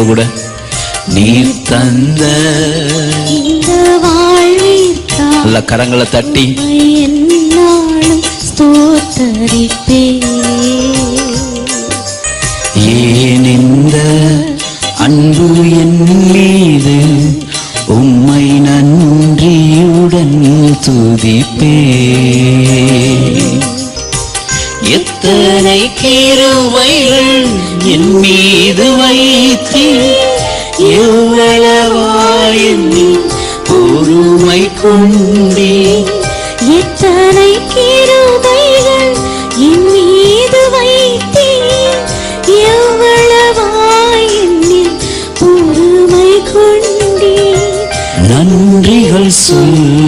கூட நீர் தந்த இந்த வாழ்விற்காக நல்ல கரங்களை தட்டி என்னாலும் ஸ்தோத்தரிப்பே. ஏன் இந்த அன்பு என் மீது உம்மை நன்றியுடன் துதிப்பே. எத்தனை கிருபைகள் என் மீது வைத்தீர், எவ்வளவாய் என்னில் பொறுமை கொண்டீர். எத்தனை கிருபைகள் என் மீது வைத்தீர், எவ்வளவாய் என்னில் பொறுமை கொண்டீர். நன்றிகள் சொல்ல